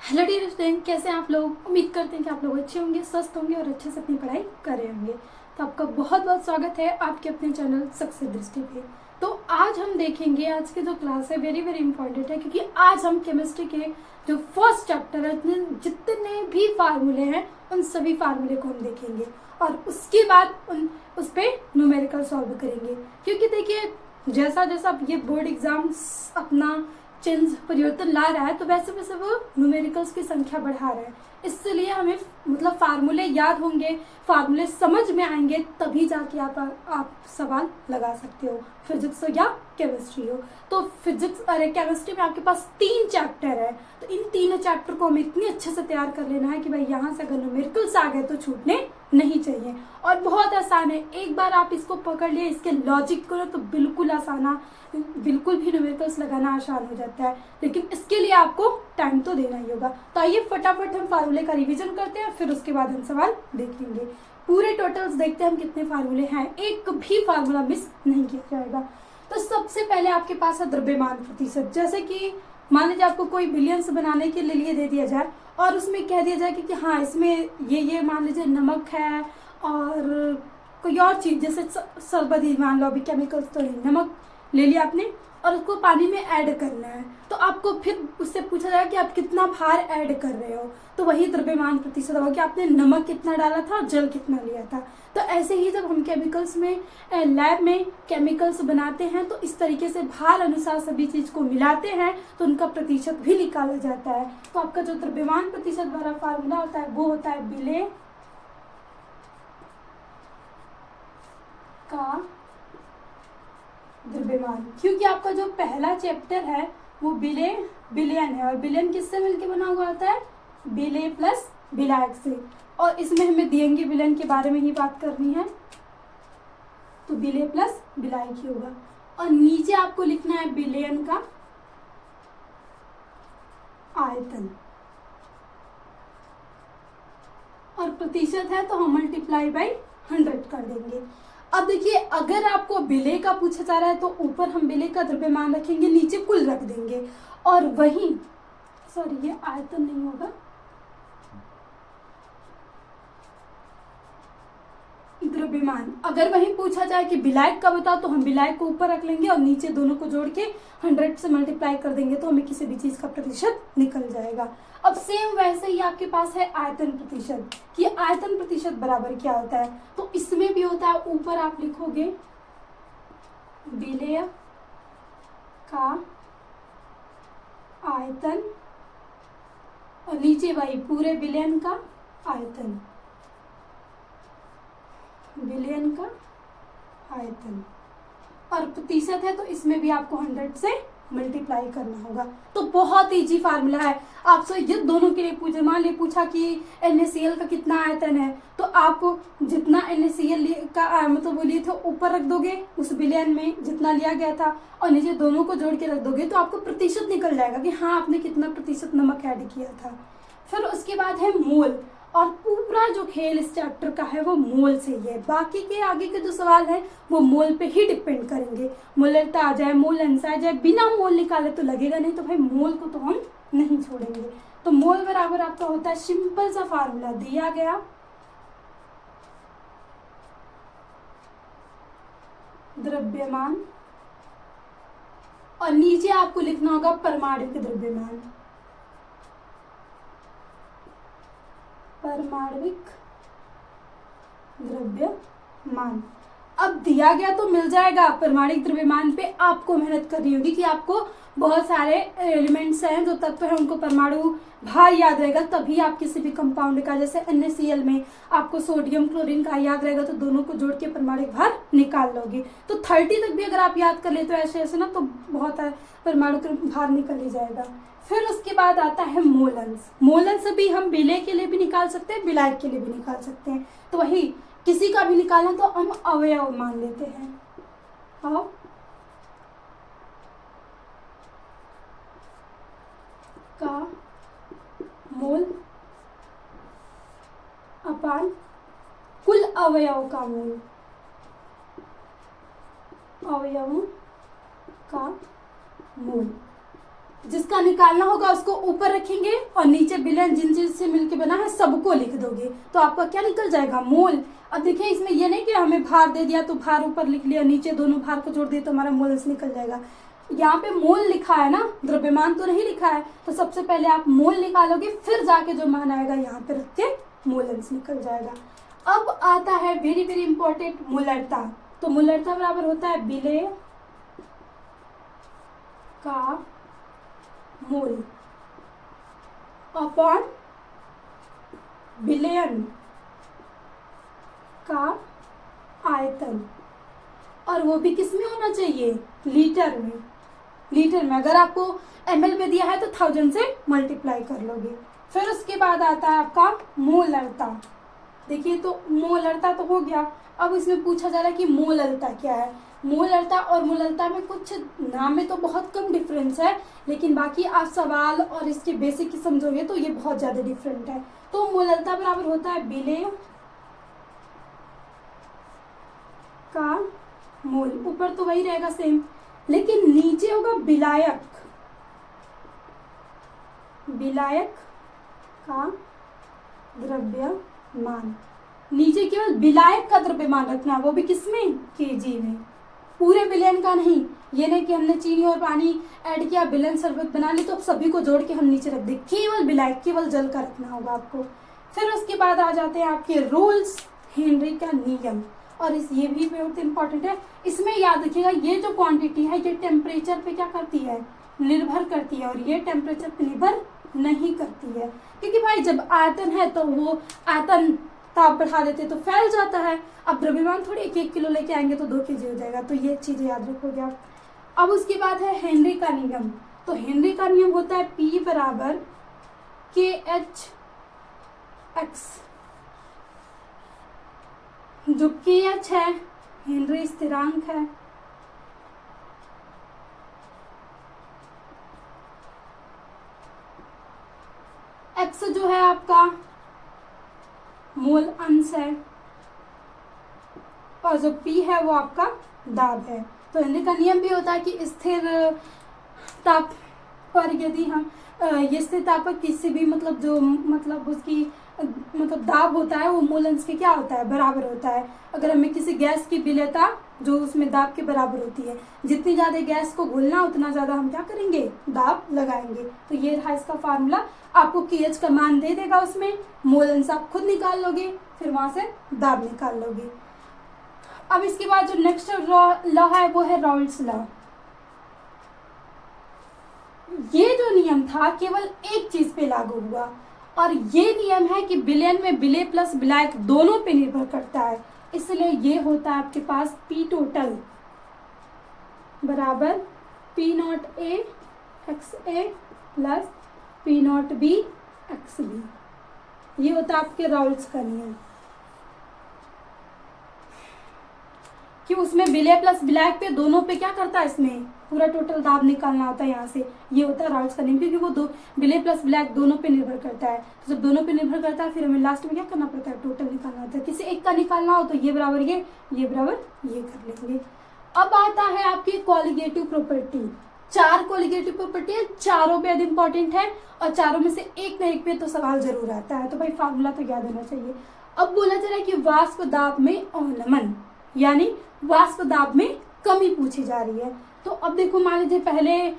Hello dear student, कैसे हैं आप लोग। उम्मीद करते हैं कि आप लोग अच्छे होंगे, स्वस्थ होंगे और अच्छे से अपनी पढ़ाई कर रहे होंगे। तो आपका बहुत बहुत स्वागत है आपके अपने चैनल सक्सेस दृष्टि पे। तो आज हम देखेंगे, आज की जो क्लास है वेरी वेरी इंपॉर्टेंट है, क्योंकि आज हम केमिस्ट्री के जो फर्स्ट चैप्टर है जितने भी फार्मूले हैं उन सभी फार्मूले को हम देखेंगे और उसके बाद उस पर न्यूमेरिकल सॉल्व करेंगे। क्योंकि देखिए, जैसा जैसा ये बोर्ड एग्जाम्स अपना चेंज परिवर्तन ला रहा है, तो वैसे वैसे वो न्यूमेरिकल्स की संख्या बढ़ा रहा है। इसलिए हमें मतलब फार्मूले याद होंगे, फार्मूले समझ में आएंगे, तभी जाके आप सवाल लगा सकते हो, फिजिक्स हो या केमिस्ट्री हो। तो फिजिक्स अरे केमिस्ट्री में आपके पास 3 चैप्टर है, तो इन तीनों चैप्टर को हमें इतने अच्छे से तैयार कर लेना है कि भाई यहाँ से अगर न्यूमेरिकल्स आ गए तो छूटने नहीं चाहिए। और बहुत आसान है, एक बार आप इसको पकड़ लिए, इसके लॉजिक को, तो बिल्कुल भी न्यूमेरिकल्स लगाना आसान हो जाता है। लेकिन इसके लिए आपको टाइम तो देना ही होगा। तो आइए फटाफट हम फार्मूले का रिवीजन करते हैं, फिर उसके बाद हम सवाल देखेंगे। पूरे टोटल्स देखते हैं हम कितने फार्मूले हैं, एक भी फार्मूला मिस नहीं किया जाएगा। तो सबसे पहले आपके पास है द्रव्यमान प्रतिशत। जैसे कि मान लीजिए आपको कोई बिलियंस बनाने के लिए दे दिया जाए और उसमें कह दिया जाए कि हाँ इसमें ये मान लीजिए नमक है और कोई और चीज़, जैसे शरबत ही मान लो, अभी केमिकल्स तो नहीं, नमक ले लिया आपने और उसको पानी में ऐड करना है, तो आपको फिर उससे पूछा जाएगा कि आप कितना भार ऐड कर रहे हो। तो वही द्रव्यमान प्रतिशत होगा कि आपने नमक कितना डाला था, जल कितना लिया था। तो ऐसे ही जब हम केमिकल्स में लैब में केमिकल्स बनाते हैं, तो इस तरीके से भार अनुसार सभी चीज़ को मिलाते हैं तो उनका प्रतिशत भी निकाला जाता है। तो आपका जो द्रव्यमान प्रतिशत वाला फार्मूला होता है वो होता है विलेय का द्रव्यमान। क्योंकि आपका जो पहला चैप्टर है वो बिलियन है, और बिलियन किससे मिलके बना हुआ होता है, विलेय प्लस विलायक से। और इसमें हमें दिएंगे विलेयन के बारे में ही बात करनी है, तो विलेय प्लस विलायक ही होगा। और नीचे आपको लिखना है विलेयन का आयतन, और प्रतिशत है तो हम मल्टीप्लाई बाई 100 कर देंगे। अब देखिए, अगर आपको विलेय का पूछा जा रहा है तो ऊपर हम विलेय का द्रव्यमान रखेंगे, नीचे कुल रख देंगे। और वही सॉरी, ये आयतन नहीं होगा, द्रव्यमान। अगर वही पूछा जाए कि विलायक का बताओ, तो हम विलायक को ऊपर रख लेंगे और नीचे दोनों को जोड़ के 100 से मल्टीप्लाई कर देंगे, तो हमें किसी भी चीज का प्रतिशत निकल जाएगा। अब सेम वैसे ही आपके पास है आयतन प्रतिशत, कि आयतन प्रतिशत बराबर क्या होता है। तो इसमें भी होता है, ऊपर आप लिखोगे विलेय का आयतन और नीचे वही पूरे विलेयन का आयतन, विलेयन का आयतन। और प्रतिशत है तो इसमें भी आपको 100 से मल्टीप्लाई करना होगा। तो बहुत इजी फार्मूला है। आपसे ये दोनों के लिए पूछे, मान लिया पूछा कि NaCl का कितना आयतन है, तो आप जितना NaCl का मतलब वो लिए थे ऊपर रख दोगे उस विलेयन में जितना लिया गया था, और नीचे दोनों को जोड़ के रख दोगे, तो आपको प्रतिशत निकल जाएगा कि हाँ आपने कितना प्रतिशत नमक ऐड किया था। फिर उसके बाद है मोल, और पूरा जो खेल इस चैप्टर का है वो मोल से ही है। बाकी के आगे के जो सवाल है वो मोल पे ही डिपेंड करेंगे। मोलरता आ जाए, मोल अंश आ जाए, बिना मोल निकाले तो लगेगा नहीं, तो भाई मोल को तो हम नहीं छोड़ेंगे। तो मोल बराबर आपका होता है, सिंपल सा फार्मूला दिया गया, द्रव्यमान, और नीचे आपको लिखना होगा परमाणविक द्रव्यमान, परमाणविक द्रव्यमान। अब दिया गया तो मिल जाएगा, परमाणविक द्रव्यमान पे आपको मेहनत करनी होगी कि आपको बहुत सारे एलिमेंट्स हैं, जो तत्व हैं, उनको परमाणु भार याद रहेगा, तभी आप किसी भी कंपाउंड का, जैसे NaCl में आपको सोडियम क्लोरीन का याद रहेगा, तो दोनों को जोड़ के परमाणु भार निकाल लोगे। तो 30 तक भी अगर आप याद कर ले तो ऐसे ऐसे ना, तो बहुत परमाणु भार निकल ही जाएगा। फिर उसके बाद आता है मोलंस। मोलंस भी हम विलेय के लिए भी निकाल सकते हैं, विलायक के लिए भी निकाल सकते हैं। तो वही किसी का भी निकालना तो हम अवयव मान लेते हैं, का मोल अपान कुल अवयव का मोल, अवयवों का मोल। जिसका निकालना होगा उसको ऊपर रखेंगे और नीचे विलेन जिन चीज से मिलके बना है सबको लिख दोगे, तो आपका क्या निकल जाएगा? मोल। अब देखिए इसमें ये नहीं कि हमें भार दे दिया तो भार ऊपर लिख लिया, नीचे दोनों भार को जोड़ दिए तो हमारा मोल्स निकल जाएगा। यहाँ पे मोल लिखा है ना, द्रव्यमान तो नहीं लिखा है, तो सबसे पहले आप मोल निकालोगे, फिर जाके जो मान आएगा यहाँ पे रख के मोलंस निकल जाएगा। अब आता है वेरी वेरी इंपॉर्टेंट मोलरता। तो मोलरता बराबर होता है विलेय का मोल अपॉन विलयन का आयतन, और वो भी किस में होना चाहिए? लीटर में। लीटर में अगर आपको ml में दिया है तो 1000 से मल्टीप्लाई कर लोगे। फिर उसके बाद आता है आपका मोलरता। देखिए तो मोलरता तो हो गया, अब इसमें पूछा जा रहा है कि मोलरता क्या है। मोलरता और मोलरता में कुछ नाम में तो बहुत कम डिफरेंस है, लेकिन बाकी आप सवाल और इसके बेसिक की समझोगे तो ये बहुत ज़्यादा डिफरेंट है। तो मोलरता बराबर होता है विलेय का मोल, ऊपर तो वही रहेगा सेम, लेकिन नीचे होगा विलायक, विलायक का द्रव्यमान। नीचे केवल विलायक का द्रव्यमान रखना, वो भी किसमें? केजी में, पूरे विलयन का नहीं। ये नहीं कि हमने चीनी और पानी ऐड किया, विलयन शरबत बना ली तो अब सभी को जोड़ के हम नीचे रख दें, केवल विलायक, केवल जल का रखना होगा आपको। फिर उसके बाद आ जाते हैं आपके रूल्स, हेनरी का नियम, और ये भी बहुत इंपॉर्टेंट है। इसमें याद रखिएगा ये जो क्वांटिटी है ये टेम्परेचर पे क्या करती है? निर्भर करती है, और ये टेम्परेचर पे निर्भर नहीं करती है, क्योंकि भाई जब आयतन है तो वो आयतन ताप बढ़ा देते तो फैल जाता है। अब द्रव्यमान थोड़ी 1-1 किलो लेके आएंगे तो 2 kg हो जाएगा, तो ये चीजें याद रखोगे आप। अब उसके बाद है हेनरी का नियम। तो हेनरी का नियम होता है P बराबर KH x, जो KH है हेनरी स्थिरांक है, x जो है आपका मोल अंश है, और जो P है वो आपका दाब है। तो हेनरी का नियम भी होता है कि स्थिर ताप पर यदि हम ये स्थिर ताप पर किसी भी मतलब जो मतलब उसकी मतलब दाब होता है वो मोल अंश के क्या होता है? बराबर होता है। अगर हमें किसी गैस की विलेयता जो उसमें दाब के बराबर होती है, जितनी ज़्यादा गैस को घोलना उतना ज़्यादा हम क्या करेंगे? दाब लगाएंगे। तो ये रहा इसका फार्मूला। आपको KH का मान दे देगा, उसमें मोल अंश आप खुद निकाल लोगे, फिर वहाँ से दाब निकाल लोगे। अब इसके बाद जो नेक्स्ट लॉ है वो है राउल्ट्स लॉ। ये जो नियम था केवल एक चीज पे लागू हुआ, और ये नियम है कि विलयन में विलेय प्लस विलायक दोनों पे निर्भर करता है, इसलिए ये होता है आपके पास P टोटल बराबर P0A XA plus P0B XB। ये होता है आपके राउल्ट्स का नियम, कि उसमें विलेय प्लस विलायक पे दोनों पे क्या करता है? इसमें पूरा टोटल दाब निकालना होता है यहाँ से। ये होता है राउल्ट्स का नियम, क्योंकि वो दो विलेय प्लस विलायक दोनों पे निर्भर करता है। तो जब दोनों पे निर्भर करता है फिर हमें लास्ट में क्या करना पड़ता है? टोटल निकालना होता है। किसी एक का निकालना हो तो ये बराबर ये बराबर ये कर लेंगे। अब आता है आपकी कॉलिगेटिव प्रॉपर्टी। 4 कॉलिगेटिव प्रॉपर्टी है, चारों बेहद इंपॉर्टेंट है, और चारों में से एक न एक पे तो सवाल जरूर आता है, तो भाई फार्मूला तो याद होना चाहिए। अब बोला जा रहा है कि वाष्प दाब में अवनमन, यानी वाष्प दाब में कमी पूछी जा रही है। तो अब देखो मान लीजिए पहले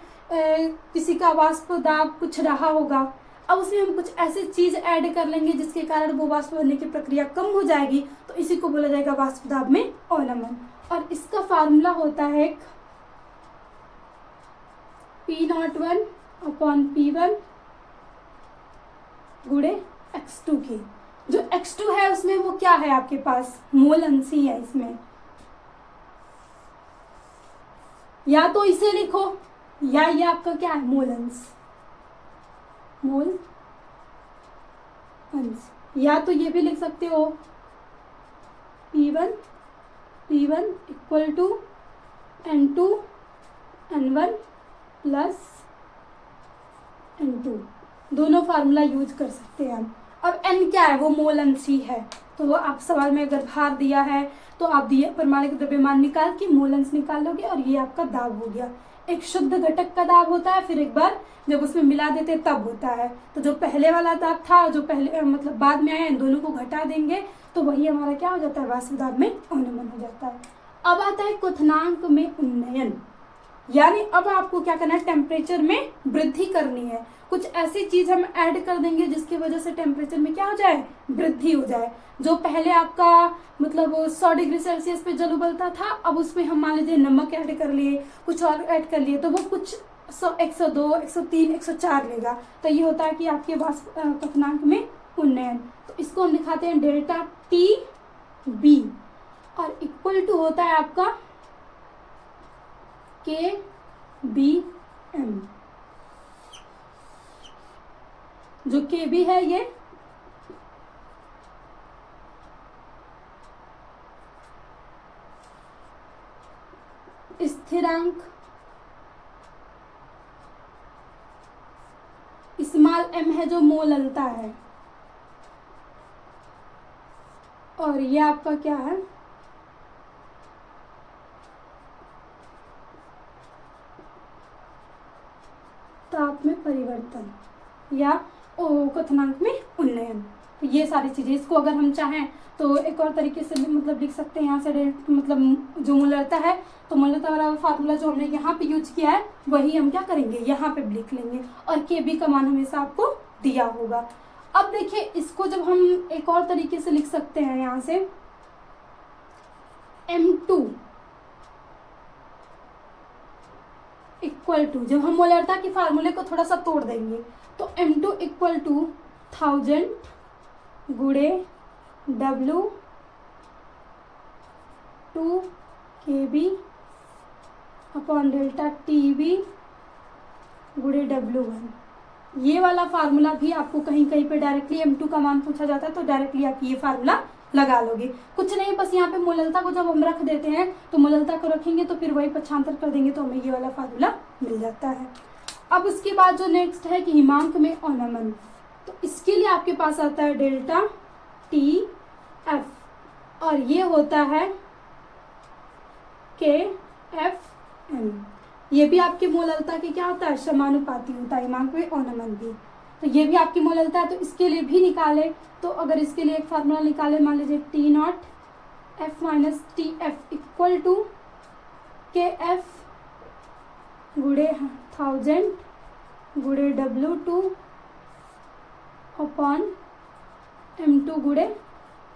किसी का वाष्प दाब कुछ रहा होगा, अब उसमें हम कुछ ऐसी चीज ऐड कर लेंगे जिसके कारण वो वाष्प बनने की प्रक्रिया कम हो जाएगी, तो इसी को बोला जाएगा वाष्प दाब में अवनमन। और इसका फार्मूला होता है P01 अपॉन P1 गुणे x2 की। जो x2 है उसमें वो क्या है आपके पास? मोल अंश ही है इसमें, या तो इसे लिखो या ये आपका क्या है? मोल अंश, मोल अंश, या तो ये भी लिख सकते हो P1 equal to N2 N1 plus N2, दोनों फार्मूला यूज कर सकते हैं हम। अब N क्या है? वो मोल अंश ही है, तो आप सवाल में अगर भार दिया है तो आप दिए परमाणु द्रव्यमान निकाल के मोल अंश निकाल लोगे, और ये आपका दाब हो गया। एक शुद्ध घटक का दाब होता है, फिर एक बार जब उसमें मिला देते हैं तब होता है। तो जो पहले वाला दाब था, जो पहले मतलब बाद में आया, इन दोनों को घटा देंगे तो वही हमारा क्या हो जाता है, वाष्प दाब में अवनमन हो जाता है। अब आता है क्वथनांक में उन्नयन, यानी अब आपको क्या करना है, टेम्परेचर में वृद्धि करनी है। कुछ ऐसी चीज हम ऐड कर देंगे जिसकी वजह से टेम्परेचर में क्या हो जाए, वृद्धि हो जाए। जो पहले आपका मतलब 100 डिग्री सेल्सियस पे जल उबलता था, अब उसमें हम मान लीजिए नमक ऐड कर लिए, कुछ और ऐड कर लिए, तो वो कुछ 102, 103, 104 लेगा। तो ये होता है कि आपके वाष्प क्वथनांक में उन्नयन। तो इसको हम दिखाते हैं डेल्टा टी बी, और इक्वल टू होता है आपका के बी एम। जो के बी है ये स्थिरांक, स्मॉल एम है जो मोललता है, और ये आपका क्या है, ताप में परिवर्तन या क्वथनांक में उन्नयन। तो ये सारी चीजें, इसको अगर हम चाहें तो एक और तरीके से मतलब लिख सकते हैं। यहाँ से मतलब जो मोलरता है, तो मोलरता वाला फार्मूला जो हमने यहाँ पे यूज किया है वही हम क्या करेंगे, यहाँ पे लिख लेंगे, और के बी का मान हमेशा आपको दिया होगा। अब देखिए, इसको जब हम एक और तरीके से लिख सकते हैं, यहाँ से M2 इक्वल टू, जब हम मोलरता के फार्मूले को थोड़ा सा तोड़ देंगे तो M2 इक्वल टू 1000 गुणे W 2 KB upon delta TB गुणे W1। ये वाला फार्मूला भी आपको कहीं कहीं पे डायरेक्टली M2 का मान पूछा जाता है, तो डायरेक्टली आप ये फार्मूला लगा लोगे। कुछ नहीं, बस यहाँ पे मोललता को जब हम रख देते हैं तो मोललता को रखेंगे तो फिर वही पक्षांतर कर देंगे तो हमें ये वाला फार्मूला मिल जाता है। अब उसके बाद जो नेक्स्ट है कि हिमांक में अवनमन, तो इसके लिए आपके पास आता है डेल्टा टी एफ, और ये होता है के एफ एम। ये भी आपकी मोललता के क्या होता है, समानुपाती होता है, हिमांक में अवनमन भी। तो ये भी आपकी मोललता है, तो इसके लिए भी निकाले तो अगर इसके लिए एक फार्मूला निकाले, मान लीजिए T nought F minus T F equal to K F गुणे 1000 गुणे W2 अपॉन M2 गुणे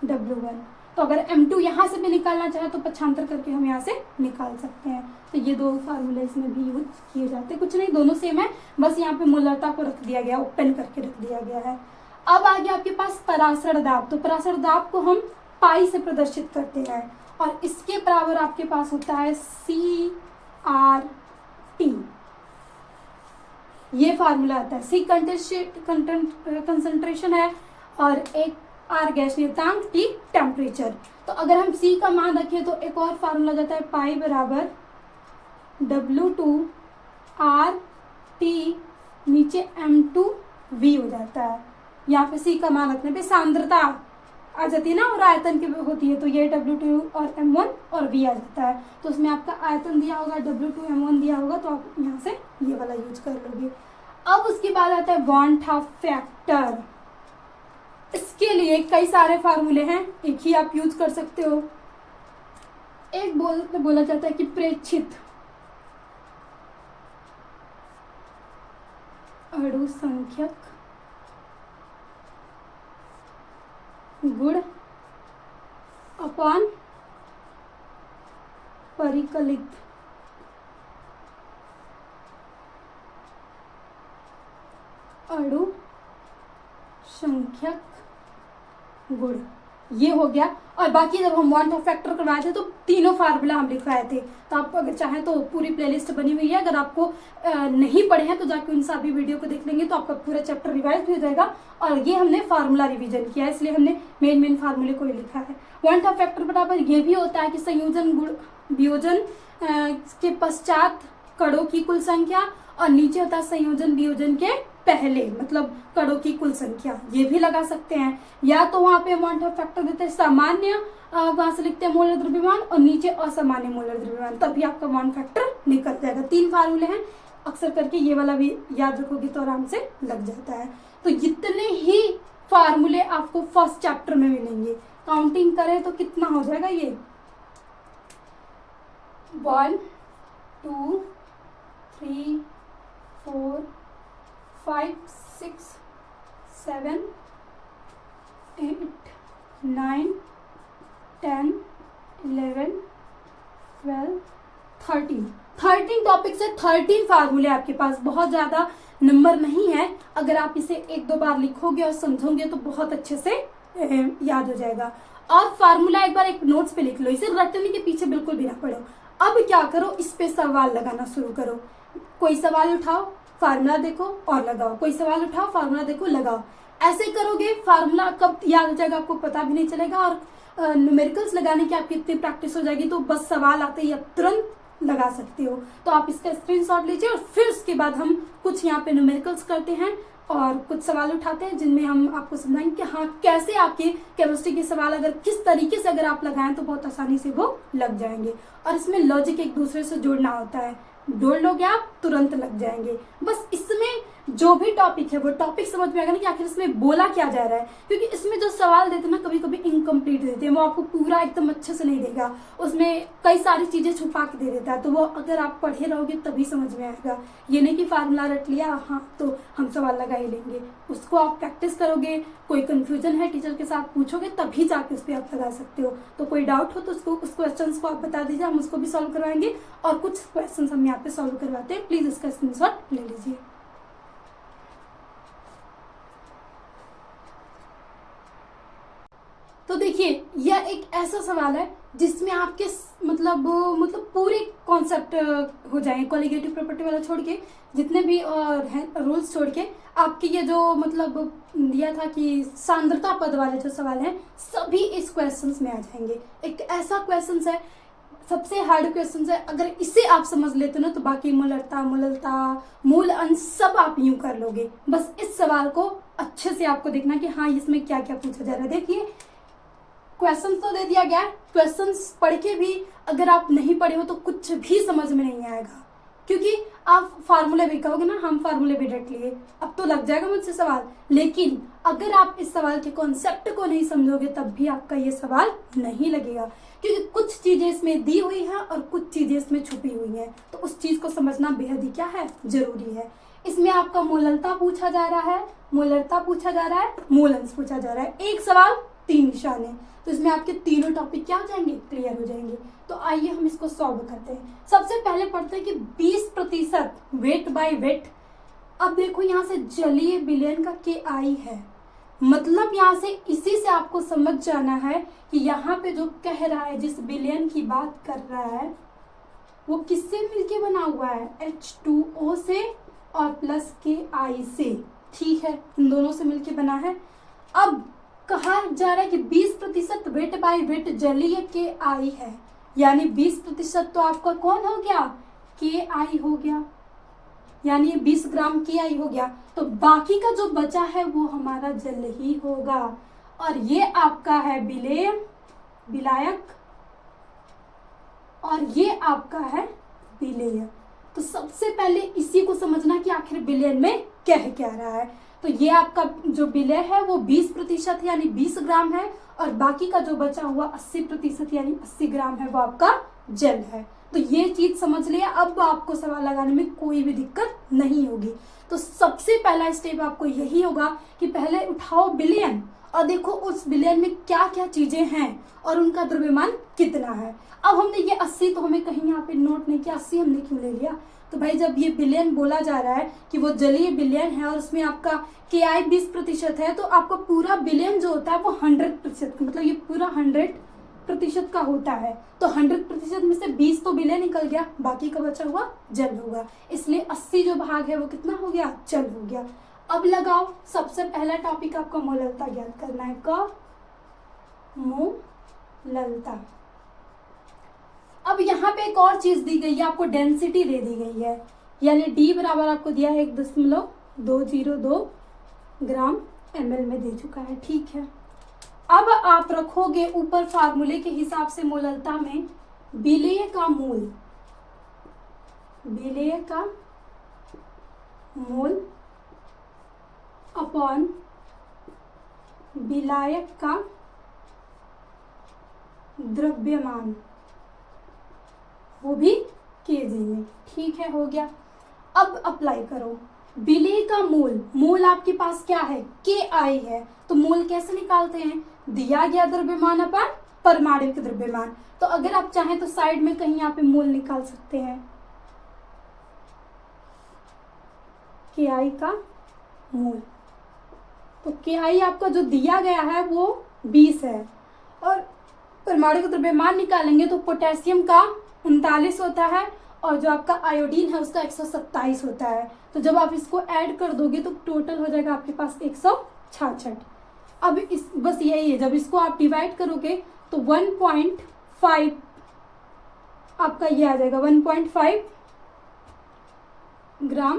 W1। तो अगर M2 यहाँ से भी निकालना चाहे तो पक्षांतर करके हम यहाँ से निकाल सकते हैं। तो ये दो फार्मूले इसमें भी यूज किए जाते हैं, कुछ नहीं, दोनों सेम है, बस यहाँ पे मोलरता को रख दिया गया, ओपन करके रख दिया गया है। अब आ गया आपके पास परासरण दाब। तो परासरण दाब को हम पाई से प्रदर्शित करते हैं, और इसके बराबर आपके पास होता है CRT। ये फार्मूला आता है। C कंसंट्रेशन है और एक R गैस नियतांक, T टेम्परेचर। तो अगर हम C का मान रखें तो एक और फार्मूला जाता है पाई बराबर W2 RT नीचे M2V हो जाता है। यहाँ पे C का मान रखने पे सांद्रता आ जाती है ना, और आयतन की होती है, तो ये W2 और M1 और V आ जाता है। तो उसमें आपका आयतन दिया होगा, W2 M1 दिया होगा, तो आप यहाँ से ये वाला यूज कर लोगे। अब उसके बाद आता है वांट ऑफ फैक्टर। इसके लिए कई सारे फार्मूले हैं, एक ही आप यूज कर सकते हो। एक बोला जाता है कि प्रेक्षित अणु संख्यक गुण अपॉन परिकलित अणु संख्यक गुण, ये हो गया। और बाकी जब हम वांट ऑफ फैक्टर करवाए थे तो तीनों फार्मूला हम लिखवाए थे। तो आप अगर चाहें तो पूरी प्लेलिस्ट बनी हुई है, अगर आपको नहीं पढ़े हैं तो जाके उन सभी वीडियो को देख लेंगे तो आपका पूरा चैप्टर रिवाइज हो जाएगा। और ये हमने फार्मूला रिवीजन किया है, इसलिए हमने मेन फार्मूले को ही लिखा है। वांट ऑफ फैक्टर बराबर ये भी होता है कि संयोजन गुण वियोजन के पश्चात कणों की कुल संख्या, और नीचे होता है संयोजन वियोजन के पहले, मतलब कणों की कुल संख्या, ये भी लगा सकते हैं। या तो वहां पे अमाउंट ऑफ फैक्टर देते हैं सामान्य, वहां से लिखते हैं मोलर द्रव्यमान, और नीचे असामान्य मोलर द्रव्यमान, तभी आपका अमाउंट फैक्टर निकल जाएगा। 3 फार्मूले हैं, अक्सर करके ये वाला भी याद रखोगे तो आराम से लग जाता है। तो इतने ही फार्मूले आपको फर्स्ट चैप्टर में मिलेंगे। काउंटिंग करें तो कितना हो जाएगा ये, 1 2 3 4 5 6 7 8 9 10 11 12 13 टॉपिक से 13 फार्मूले आपके पास। बहुत ज्यादा नंबर नहीं है, अगर आप इसे 1-2 बार लिखोगे और समझोगे तो बहुत अच्छे से याद हो जाएगा। और फार्मूला एक बार एक नोट्स पे लिख लो, इसे रटने के पीछे बिल्कुल भी ना पड़ो। अब क्या करो, इस पे सवाल लगाना शुरू करो। कोई सवाल उठाओ, फार्मूला देखो और लगाओ, कोई सवाल उठाओ, फार्मूला देखो, लगाओ। ऐसे करोगे फार्मूला कब याद हो जाएगा आपको पता भी नहीं चलेगा, और न्यूमेरिकल्स लगाने की आपकी इतनी प्रैक्टिस हो जाएगी तो बस सवाल आते ही आप तुरंत लगा सकते हो। तो आप इसका स्क्रीनशॉट लीजिए और फिर उसके बाद हम कुछ यहाँ पे न्यूमेरिकल्स करते हैं और कुछ सवाल उठाते हैं जिनमें हम आपको समझाएंगे कि हाँ कैसे आपके केमिस्ट्री के सवाल अगर किस तरीके से अगर आप लगाएं तो बहुत आसानी से वो लग जाएंगे। और इसमें लॉजिक एक दूसरे से जोड़ना होता है, जोड़ लोगे आप तुरंत लग जाएंगे। बस इसमें जो भी टॉपिक है वो टॉपिक समझ में आएगा ना कि आखिर इसमें बोला क्या जा रहा है, क्योंकि इसमें जो सवाल देते हैं ना कभी कभी इनकम्प्लीट देते हैं, वो आपको पूरा एकदम अच्छे से नहीं देगा, उसमें कई सारी चीजें छुपा के दे देता है। तो वो अगर आप पढ़े रहोगे तभी समझ में आएगा। ये नहीं कि फार्मूला रट लिया हाँ तो हम सवाल लगा ही लेंगे, उसको आप प्रैक्टिस करोगे। कोई कंफ्यूजन है टीचर के साथ पूछोगे तभी जाके उस पर आप लगा सकते हो। तो कोई डाउट हो तो उसको उस क्वेश्चन को आप बता दीजिए, हम उसको भी सॉल्व करवाएंगे और कुछ क्वेश्चन हम यहाँ पे सॉल्व करवाते हैं। प्लीज इसका स्क्रीनशॉट ले लीजिए। तो देखिए यह एक ऐसा सवाल है जिसमें आपके मतलब पूरे कॉन्सेप्ट हो जाएंगे, कोलिगेटिव प्रॉपर्टी वाला छोड़ के जितने भी रूल्स छोड़ के आपके ये जो मतलब दिया था कि सांद्रता पद वाले जो सवाल हैं सभी इस क्वेश्चंस में आ जाएंगे। एक ऐसा क्वेश्चन है, सबसे हार्ड क्वेश्चन है, अगर इसे आप समझ लेते हो ना तो बाकी मूलरता मूललता मूल अंश सब आप यूं कर लोगे। बस इस सवाल को अच्छे से आपको देखना कि हाँ इसमें क्या क्या पूछा जा रहा है। देखिए क्वेश्चन तो दे दिया गया है, क्वेश्चन पढ़ के भी अगर आप नहीं पढ़े हो तो कुछ भी समझ में नहीं आएगा, क्योंकि आप फार्मूले भी कहोगे ना हम फार्मूले भी रट लिए, अब तो लग जाएगा मुझसे सवाल। लेकिन अगर आप इस सवाल के कॉन्सेप्ट को नहीं समझोगे तब भी आपका ये सवाल नहीं लगेगा, क्योंकि कुछ चीजें इसमें दी हुई है और कुछ चीजें इसमें छुपी हुई हैं। तो उस चीज को समझना बेहद ही क्या है, जरूरी है। इसमें आपका मूललता पूछा जा रहा है, मूलरता पूछा जा रहा है, मूल अंश पूछा जा रहा है। एक सवाल 3 निशान है, तो इसमें आपके तीनों टॉपिक क्या हो जाएंगे, क्लियर हो जाएंगे। तो आइए हम इसको सॉल्व करते हैं। सबसे पहले पढ़ते हैं कि 20% वेट बाय वेट। अब देखो यहाँ से जलीय विलयन का KI है, मतलब यहाँ से इसी से आपको समझ जाना है कि यहाँ पे जो कह रहा है, जिस विलयन की बात कर रहा है वो किससे मिलके बना हुआ है, H2O से और प्लस KI से। ठीक है, इन दोनों से मिलके बना है। अब कहा जा रहा है कि 20% वेट बाय वेट जलीय KI है, यानी 20% तो आपका कौन हो गया, KI हो गया, यानी 20 ग्राम KI हो गया। तो बाकी का जो बचा है वो हमारा जल ही होगा, और ये आपका है विलायक और ये आपका है विलेय। तो सबसे पहले इसी को समझना कि आखिर विलयन में कह क्या रहा है। तो ये आपका जो विलय है वो 20% यानी 20 ग्राम है, और बाकी का जो बचा हुआ 80% यानी 80 ग्राम है वो आपका जल है। तो ये चीज समझ लिया, अब आपको सवाल लगाने में कोई भी दिक्कत नहीं होगी। तो सबसे पहला स्टेप आपको यही होगा कि पहले उठाओ विलयन और देखो उस विलयन में क्या क्या चीजें हैं और उनका द्रव्यमान कितना है। अब हमने ये 80 तो हमें कहीं यहाँ पे नोट नहीं किया, 80 हमने क्यों ले लिया, तो भाई जब ये विलयन बोला जा रहा है कि वो जलीय विलयन है और उसमें आपका KI 20% है, तो आपका पूरा विलयन जो होता है वो 100%, मतलब ये पूरा 100% का होता है। तो 100% में से 20 तो विलय निकल गया, बाकी का बचा हुआ जल होगा, इसलिए 80 जो भाग है वो कितना हो गया, जल हो गया। अब लगाओ, सबसे पहला टॉपिक आपका मोललता ज्ञात करना है। कब, मोललता। अब यहाँ पे एक और चीज दी गई है, आपको डेंसिटी दे दी गई है, यानी D बराबर आपको दिया है 1.5 202 ग्राम ml में दे चुका है। ठीक है, अब आप रखोगे ऊपर फार्मूले के हिसाब से मोललता में विलेय का मोल, विलेय का मोल अपॉन विलायक का द्रव्यमान, वो भी केजी में। ठीक है, हो गया। अब अप्लाई करो विलेय का मोल, मोल आपके पास क्या है, KI है, तो मोल कैसे निकालते हैं, दिया गया द्रव्यमान अपन परमाणविक द्रव्यमान। तो अगर आप चाहें तो साइड में कहीं यहाँ पे मोल निकाल सकते हैं, KI का मोल। तो KI आपका जो दिया गया है वो 20 है, और परमाणु का द्रव्यमान निकालेंगे तो पोटेशियम का 39 होता है, और जो आपका आयोडीन है उसका 127 होता है। तो जब आप इसको ऐड कर दोगे तो टोटल हो जाएगा आपके पास 166। अब इस बस यही है, जब इसको आप डिवाइड करोगे तो 1.5 आपका ये आ जाएगा, 1.5 ग्राम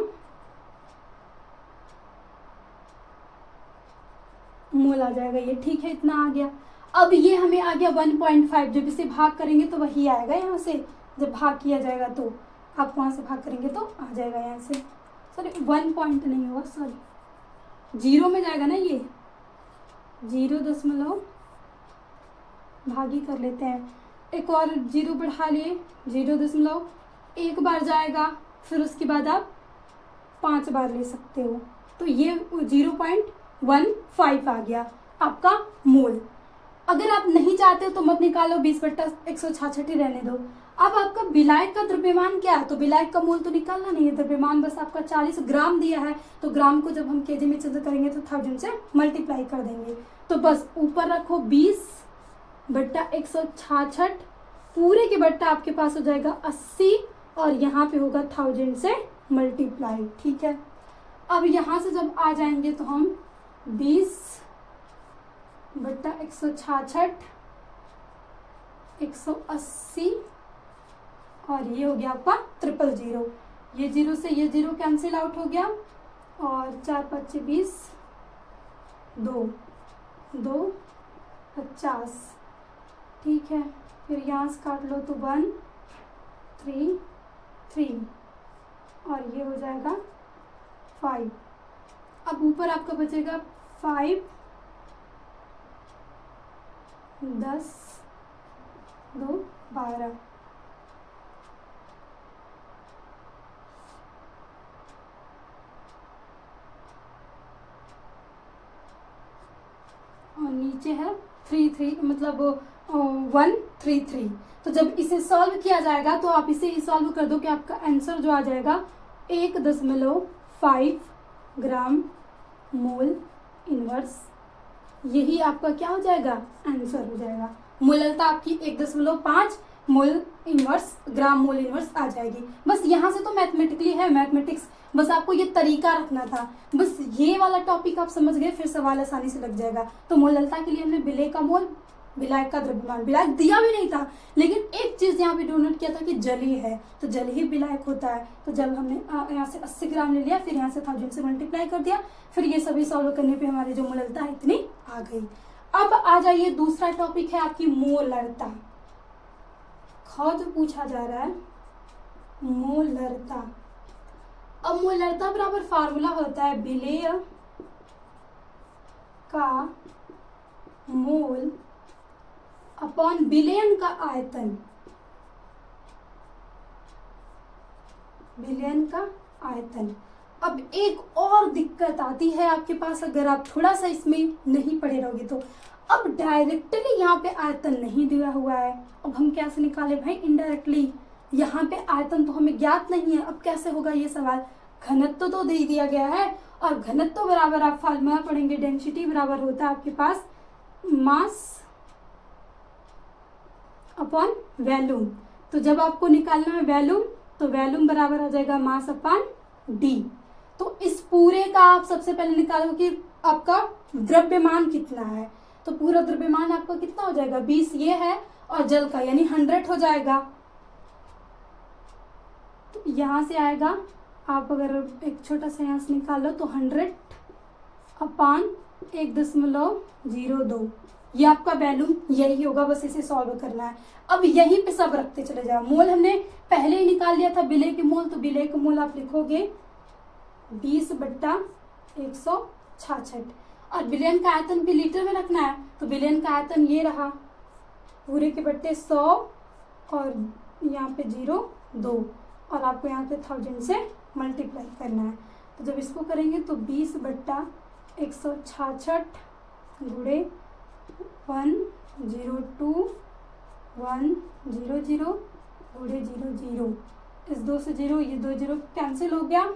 मोल आ जाएगा ये। ठीक है, इतना आ गया। अब ये हमें आ गया 1.5, जब इसे भाग करेंगे तो वही आएगा यहाँ से, जब भाग किया जाएगा तो आप वहाँ से भाग करेंगे तो आ जाएगा यहाँ से, सॉरी 1 पॉइंट नहीं होगा, सॉरी 0 में जाएगा ना, ये 0 भागी कर लेते हैं, एक और 0 बढ़ा लिए, 0.1 बार जाएगा, फिर उसके बाद आप 5 बार ले सकते हो, तो ये 0.15 आ गया आपका मोल। अगर आप नहीं चाहते हो तो मत निकालो, 20/166 ही रहने दो। अब आपका विलायक का द्रव्यमान क्या है, तो विलायक का मोल तो निकालना नहीं है, द्रव्यमान बस आपका 40 ग्राम दिया है, तो ग्राम को जब हम केजी में चेंज करेंगे तो 1000 से मल्टीप्लाई कर देंगे। तो बस ऊपर रखो 20/166, पूरे के बट्टा आपके पास हो जाएगा 80, और यहाँ पे होगा 1000 से मल्टीप्लाई। ठीक है, अब यहाँ से जब आ जाएंगे तो हम 20/166, 180, और ये हो गया आपका 000। ये 0 से ये 0 कैंसिल आउट हो गया, और 4 5 20, 2 2 50। ठीक है, फिर यहाँ से काट लो तो 1 3 3, और ये हो जाएगा 5। अब ऊपर आपका बचेगा 5 10 2 12। और नीचे है 3 मतलब 133। तो जब इसे सॉल्व किया जाएगा तो आप इसे सॉल्व कर दो कि आपका आंसर जो आ जाएगा 1.5 ग्राम मोल इनवर्स, यही आपका क्या हो जाएगा, आंसर हो जाएगा। मोललता आपकी 1.5 मोल इनवर्स, ग्राम मोल इनवर्स आ जाएगी। बस यहाँ से तो मैथमेटिकली है, मैथमेटिक्स, बस आपको ये तरीका रखना था, बस ये वाला टॉपिक आप समझ गए, फिर सवाल आसानी से लग जाएगा। तो मोललता के लिए हमने विलेय का मोल, विलायक का द्रव्यमान, विलायक दिया भी नहीं था, लेकिन एक चीज यहाँ पे डोनेट किया था कि जलीय है, तो जल ही विलायक होता है। तो जब हमने यहाँ से 80 ग्राम ले लिया, फिर यहाँ से 1000 से मल्टीप्लाई कर दिया, फिर ये सभी सॉल्व करने पे हमारी जो मोललता है इतनी आ गई। अब आ जाइए, दूसरा टॉपिक है आपकी मोलरता। जो पूछा जा रहा है मोलरता। अब मोलरता बराबर फार्मूला होता है विलेय का मोल अपॉन विलयन का आयतन, विलयन का आयतन। अब एक और दिक्कत आती है आपके पास, अगर आप थोड़ा सा इसमें नहीं पढ़े रहोगे तो। अब डायरेक्टली यहाँ पे आयतन नहीं दिया हुआ है, अब हम कैसे निकाले भाई, इनडायरेक्टली। यहाँ पे आयतन तो हमें ज्ञात नहीं है, अब कैसे होगा ये सवाल। घनत्व तो दे दिया गया है, और घनत्व बराबर आप फार्मूला पढ़ेंगे, डेंसिटी बराबर होता है आपके पास मास अपॉन वैल्यूम। तो जब आपको निकालना है वैल्यूम, तो वैल्यूम बराबर आ जाएगा मास अपॉन डी। तो इस पूरे का आप सबसे पहले निकालो कि आपका द्रव्यमान कितना है, तो पूरा द्रव्यमान आपका कितना हो जाएगा, 20 ये है, और जल का यानी 100 हो जाएगा। तो यहां से आएगा आप अगर एक छोटा सा यहाँ से निकाल लो तो 100 अपान 1.02, ये आपका वैल्यू यही होगा। बस इसे सॉल्व करना है। अब यहीं पे सब रखते चले जाओ। मोल हमने पहले ही निकाल लिया था विलेय के मोल, तो विलेय के मोल आप लिखोगे 20/166। और विलयन का आयतन भी लीटर में रखना है, तो विलयन का आयतन ये रहा, पूरे के बट्टे 100 और यहाँ पे 0.2 और आपको यहाँ पे 1000 से मल्टीप्लाई करना है। तो जब इसको करेंगे तो 20/166 गुणे 102 100 गुणे 00, इस 2 से 0, ये 2 0 कैंसिल हो गया।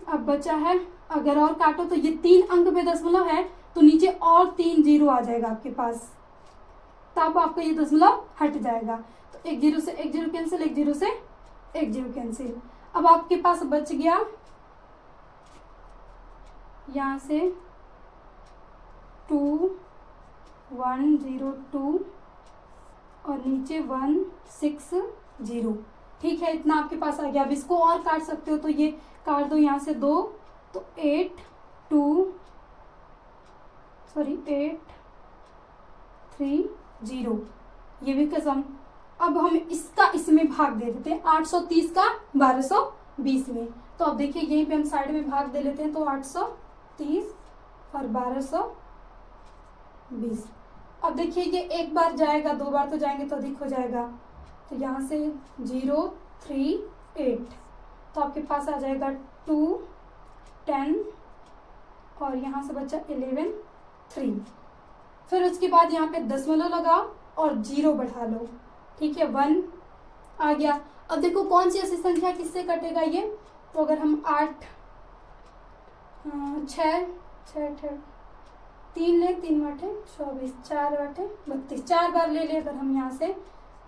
अब बचा है, अगर और काटो तो ये 3 अंक में दशमलव है तो नीचे और 3 0 आ जाएगा आपके पास, तब आपका ये दशमलव हट जाएगा। तो 1 0 से 1 0 कैंसिल, 1 0 से 1 0 कैंसिल। अब आपके पास बच गया यहाँ से 2102 और नीचे 160। ठीक है, इतना आपके पास आ गया। अब इसको और काट सकते हो, तो ये काट दो यहाँ से 2, तो 8330, ये भी कसम। अब हम इसका इसमें भाग दे देते हैं, 830 का 1220 में। तो अब देखिए यहीं पे हम साइड में भाग दे लेते हैं, तो 830 और 1220। अब देखिए ये एक बार जाएगा, 2 बार तो जाएंगे तो अधिक हो जाएगा, तो यहाँ से 038, तो आपके पास आ जाएगा 2 10 और यहाँ से बचा 11 3। फिर उसके बाद यहाँ पे दशमलव लगाओ और 0 बढ़ा लो। ठीक है, 1 आ गया। अब देखो कौन सी ऐसी संख्या किससे कटेगा ये, तो अगर हम 8 6 3 ले, 3 बाटे 24, 4 बाटे 32, 4 बार ले अगर हम यहाँ से,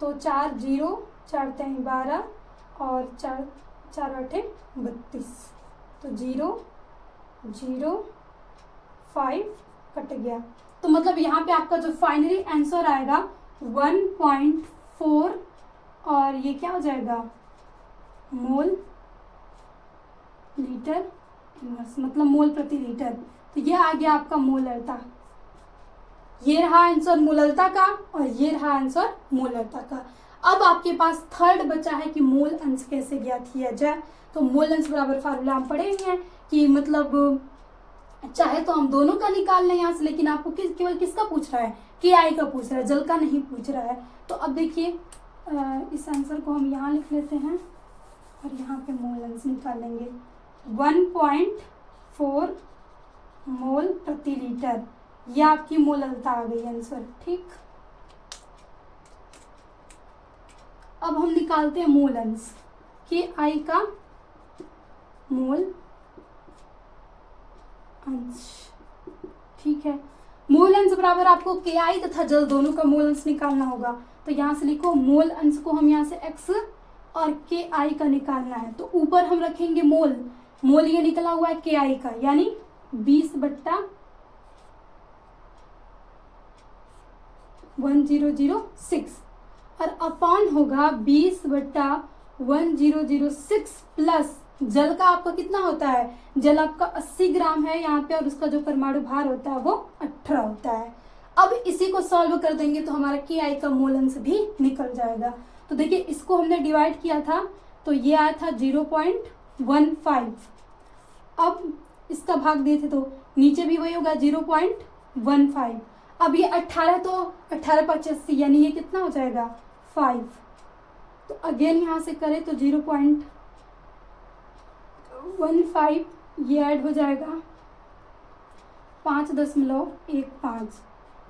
तो 4 0 4 3 12 और 4 बाटे 32, तो 0 0 5 कट गया। तो मतलब यहाँ पे आपका जो फाइनली आंसर आएगा 1.4 और ये क्या हो जाएगा, मोल लीटर इनवर्स, मतलब मोल प्रति लीटर। तो ये आ गया आपका मोलरता। ये रहा आंसर मोलरता का और ये रहा आंसर मोलरता का। अब आपके पास थर्ड बचा है कि मोल अंश कैसे ज्ञात किया जाए। तो मोल अंश बराबर फार्मूला हम पढ़े हैं कि मतलब चाहे तो हम दोनों का निकाल लें यहाँ से, लेकिन आपको केवल किसका पूछ रहा है, KI का पूछ रहा है, जल का नहीं पूछ रहा है। तो अब देखिए इस आंसर को हम यहाँ लिख लेते हैं और यहाँ पे मोल अंश निकालेंगे। 1.4 मोल प्रति लीटर, यह आपकी मोलरता आ गई आंसर। ठीक, अब हम निकालते हैं मोल अंश, KI का मोल अंश। ठीक है, मोल अंश बराबर आपको KI तथा जल दोनों का मोल अंश निकालना होगा। तो यहाँ से लिखो मोल अंश को हम यहाँ से x और KI का निकालना है। तो ऊपर हम रखेंगे मोल, मोल ये निकला हुआ है KI का, यानी 20/1006 और अपॉन होगा 20/1006 प्लस जल का आपका कितना होता है, जल आपका 80 ग्राम है यहाँ पे और उसका जो परमाणु भार होता है वो 18 होता है। अब इसी को सॉल्व कर देंगे तो हमारा KI का मोल अंश भी निकल जाएगा। तो देखिए इसको हमने डिवाइड किया था तो ये आया था 0.15। अब इसका भाग दिए थे तो नीचे भी वही होगा 0.15। अब ये 18 तो 18 × 85 यानी ये कितना हो जाएगा 5। तो अगेन यहाँ से करें तो 0.15 ये ऐड हो जाएगा 5.15।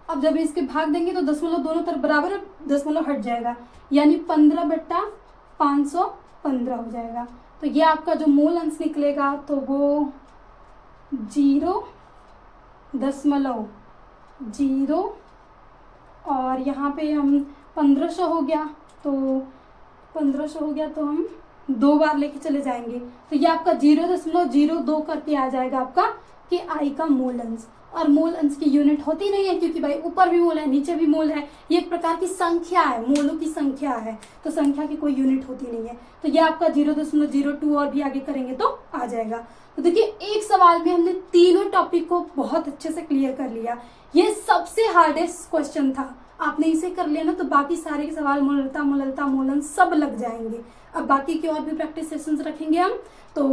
अब जब इसके भाग देंगे तो दशमलव दोनों तरफ बराबर दशमलव हट जाएगा, यानी 15/515 हो जाएगा। तो ये आपका जो मोल अंश निकलेगा तो वो 0.0 और यहाँ पे हम 1500 हो गया, तो 1500 हो गया तो हम 2 बार लेके चले जाएंगे। तो ये आपका 0.02 करके आ जाएगा आपका KI का मोल अंश। और मोल अंश की यूनिट होती नहीं है, क्योंकि भाई ऊपर भी मोल है नीचे भी मोल है, ये एक प्रकार की संख्या है, मोलों की संख्या है, तो संख्या की कोई यूनिट होती नहीं है। तो ये आपका 0.02 और भी आगे करेंगे तो आ जाएगा। तो देखिए एक सवाल में हमने तीनों टॉपिक को बहुत अच्छे से क्लियर कर लिया। ये सबसे हार्डेस्ट क्वेश्चन था, आपने इसे कर लिया ना तो बाकी सारे के सवाल मोलरता मोललता मोलन सब लग जाएंगे। अब बाकी के और भी प्रैक्टिस सेशंस रखेंगे हम, तो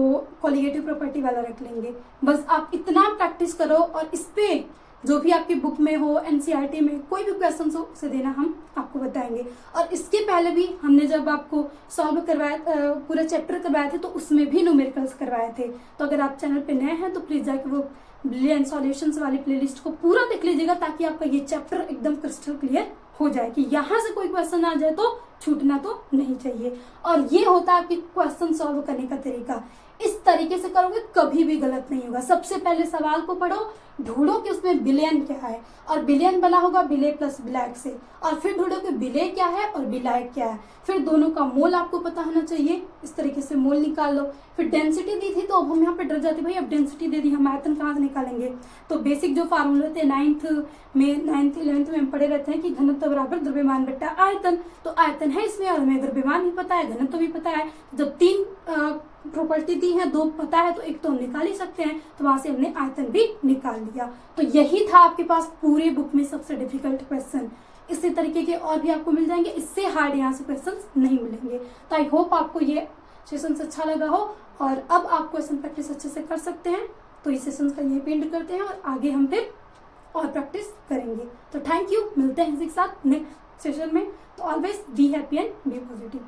कोलिगेटिव प्रॉपर्टी वाला रख लेंगे। बस आप इतना प्रैक्टिस करो और इस पे जो भी आपकी बुक में हो, एनसीईआरटी में कोई भी क्वेश्चन हो उसे देना, हम आपको बताएंगे। और इसके पहले भी हमने जब आपको सॉल्व करवाया, पूरा चैप्टर करवाए थे, तो उसमें भी न्यूमेरिकल्स करवाए थे। तो अगर आप चैनल पे नए हैं तो प्लीज जाके वो ब्रिलियंट सॉल्यूशंस वाली प्लेलिस्ट को पूरा देख लीजिएगा, ताकि आपका ये चैप्टर एकदम क्रिस्टल क्लियर हो जाए कि यहाँ से कोई क्वेश्चन आ जाए तो छूटना तो नहीं चाहिए। और ये होता है आपकी क्वेश्चन सॉल्व करने का तरीका। इस तरीके से करोगे कभी भी गलत नहीं होगा। सबसे पहले सवाल को पढ़ो, ढूंढो कि उसमें बिलियन क्या है, और बिलियन बना होगा बिले प्लस बिलायक से, और फिर ढूंढो कि बिले क्या है और बिलायक क्या है, फिर दोनों का मोल आपको पता होना चाहिए। इस तरीके से मोल निकाल लो। फिर डेंसिटी दी थी तो अब हम यहाँ पे डर जाते, भाई अब डेंसिटी दे दी, हम आयतन कहाँ से निकालेंगे। तो बेसिक जो फार्मूले थे 9th 11th में हम पढ़े रहते हैं कि घनत्व बराबर द्रव्यमान बट्टा आयतन। तो आयतन है इसमें और हमें द्रव्यमान भी पता है, घनत्व भी पता है। जब तीन प्रॉपर्टी दी है, दो पता है, तो एक तो हम निकाल ही सकते हैं, तो वहां से हमने आयतन भी निकाल लिया। तो यही था आपके पास पूरे बुक में सबसे डिफिकल्ट क्वेश्चन। इसी तरीके के और भी आपको मिल जाएंगे, इससे हार्ड यहाँ से क्वेश्चंस नहीं मिलेंगे। तो आई होप आपको ये सेशन अच्छा लगा हो और अब आप क्वेश्चन प्रैक्टिस अच्छे से कर सकते हैं। तो इस सेशन का यहीं पे एंड करते हैं और आगे हम फिर और प्रैक्टिस करेंगे। तो थैंक यू, मिलते हैं इसी के साथ नेक्स्ट सेशन में। तो always be happy and be positive.